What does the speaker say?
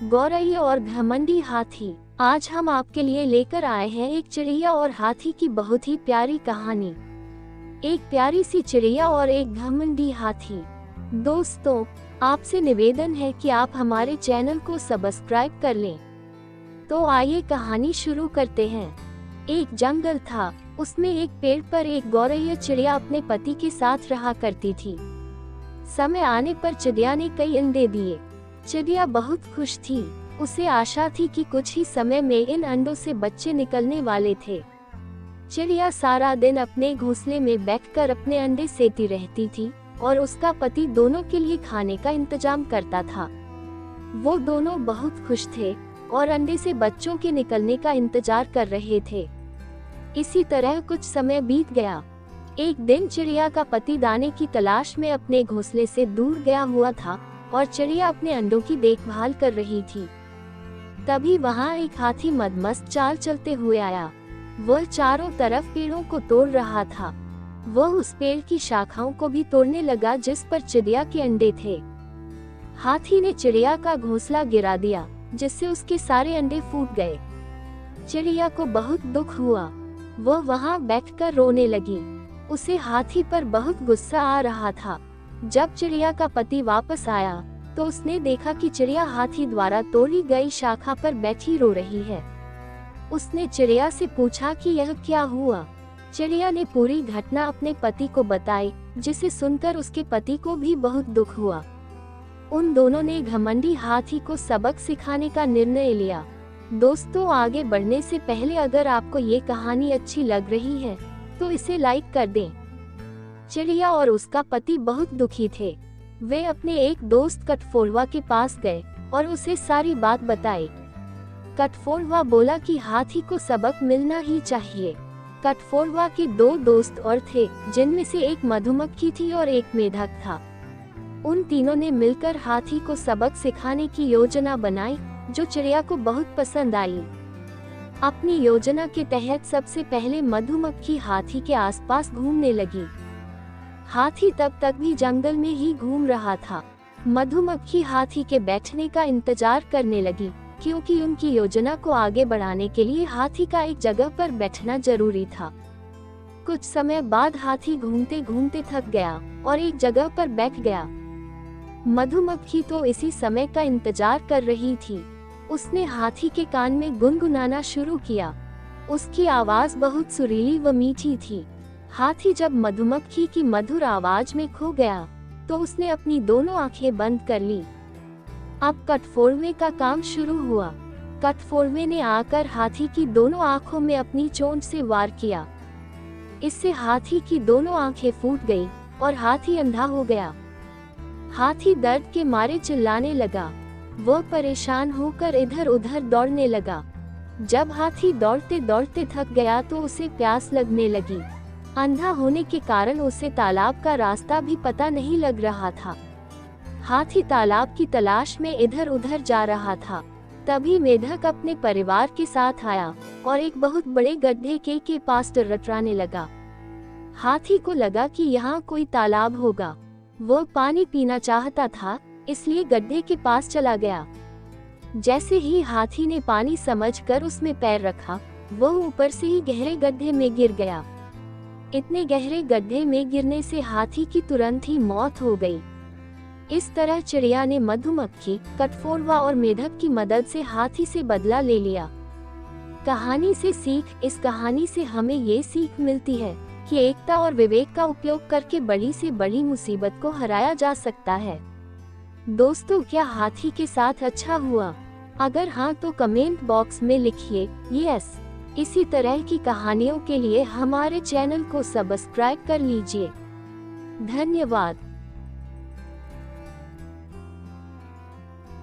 गौरैया और घमंडी हाथी। आज हम आपके लिए लेकर आए हैं एक चिड़िया और हाथी की बहुत ही प्यारी कहानी। एक प्यारी सी चिड़िया और एक घमंडी हाथी। दोस्तों, आपसे निवेदन है कि आप हमारे चैनल को सब्सक्राइब कर लें। तो आइए कहानी शुरू करते हैं। एक जंगल था, उसमें एक पेड़ पर एक गौरैया चिड़िया अपने पति के साथ रहा करती थी। समय आने पर चिड़िया ने कई अंडे दिए। चिड़िया बहुत खुश थी। उसे आशा थी कि कुछ ही समय में इन अंडों से बच्चे निकलने वाले थे। चिड़िया सारा दिन अपने घोंसले में बैठकर अपने अंडे सेती रहती थी और उसका पति दोनों के लिए खाने का इंतजाम करता था। वो दोनों बहुत खुश थे और अंडे से बच्चों के निकलने का इंतजार कर रहे थे। इसी तरह कुछ समय बीत गया। एक दिन चिड़िया का पति दाने की तलाश में अपने घोंसले से दूर गया हुआ था और चिड़िया अपने अंडों की देखभाल कर रही थी। तभी वहां एक हाथी मदमस्त चाल चलते हुए आया। वह चारों तरफ पेड़ों को तोड़ रहा था। वह उस पेड़ की शाखाओं को भी तोड़ने लगा जिस पर चिड़िया के अंडे थे। हाथी ने चिड़िया का घोंसला गिरा दिया, जिससे उसके सारे अंडे फूट गए। चिड़िया को बहुत दुख हुआ। वह वहां बैठकर रोने लगी। उसे हाथी पर बहुत गुस्सा आ रहा था। जब चिड़िया का पति वापस आया तो उसने देखा कि चिड़िया हाथी द्वारा तोड़ी गई शाखा पर बैठी रो रही है। उसने चिड़िया से पूछा कि यह क्या हुआ। चिड़िया ने पूरी घटना अपने पति को बताई, जिसे सुनकर उसके पति को भी बहुत दुख हुआ। उन दोनों ने घमंडी हाथी को सबक सिखाने का निर्णय लिया। दोस्तों, आगे बढ़ने से पहले अगर आपको ये कहानी अच्छी लग रही है तो इसे लाइक कर दें। चिड़िया और उसका पति बहुत दुखी थे। वे अपने एक दोस्त कठफोड़वा के पास गए और उसे सारी बात बताई। कठफोड़वा बोला कि हाथी को सबक मिलना ही चाहिए। कठफोड़वा के दो दोस्त और थे, जिनमें से एक मधुमक्खी थी और एक मेढक था। उन तीनों ने मिलकर हाथी को सबक सिखाने की योजना बनाई, जो चिड़िया को बहुत पसंद आई। अपनी योजना के तहत सबसे पहले मधुमक्खी हाथी के आसपास घूमने लगी। हाथी तब तक भी जंगल में ही घूम रहा था। मधुमक्खी हाथी के बैठने का इंतजार करने लगी, क्योंकि उनकी योजना को आगे बढ़ाने के लिए हाथी का एक जगह पर बैठना जरूरी था। कुछ समय बाद हाथी घूमते घूमते थक गया और एक जगह पर बैठ गया। मधुमक्खी तो इसी समय का इंतजार कर रही थी। उसने हाथी के कान में गुनगुनाना शुरू किया। उसकी आवाज बहुत सुरीली व मीठी थी। हाथी जब मधुमक्खी की मधुर आवाज में खो गया तो उसने अपनी दोनों आंखें बंद कर ली। अब कठफोड़वे का काम शुरू हुआ। कठफोड़वे ने आकर हाथी की दोनों आंखों में अपनी चोंच से वार किया। इससे हाथी की दोनों आंखें फूट गई और हाथी अंधा हो गया। हाथी दर्द के मारे चिल्लाने लगा। वह परेशान होकर इधर उधर दौड़ने लगा। जब हाथी दौड़ते दौड़ते थक गया तो उसे प्यास लगने लगी। अंधा होने के कारण उसे तालाब का रास्ता भी पता नहीं लग रहा था। हाथी तालाब की तलाश में इधर उधर जा रहा था। तभी मेढक अपने परिवार के साथ आया और एक बहुत बड़े गड्ढे के पास टर्राने लगा। हाथी को लगा कि यहाँ कोई तालाब होगा। वह पानी पीना चाहता था, इसलिए गड्ढे के पास चला गया। जैसे ही हाथी ने पानी समझकर उसमें पैर रखा, वह ऊपर से ही गहरे गड्ढे में गिर गया। इतने गहरे गड्ढे में गिरने से हाथी की तुरंत ही मौत हो गई। इस तरह चिड़िया ने मधुमक्खी, कठफोड़वा और मेढक की मदद से हाथी से बदला ले लिया। कहानी से सीख। इस कहानी से हमें ये सीख मिलती है कि एकता और विवेक का उपयोग करके बड़ी से बड़ी मुसीबत को हराया जा सकता है। दोस्तों, क्या हाथी के साथ अच्छा हुआ? अगर हाँ तो कमेंट बॉक्स में लिखिए यस। इसी तरह की कहानियों के लिए हमारे चैनल को सब्सक्राइब कर लीजिए। धन्यवाद।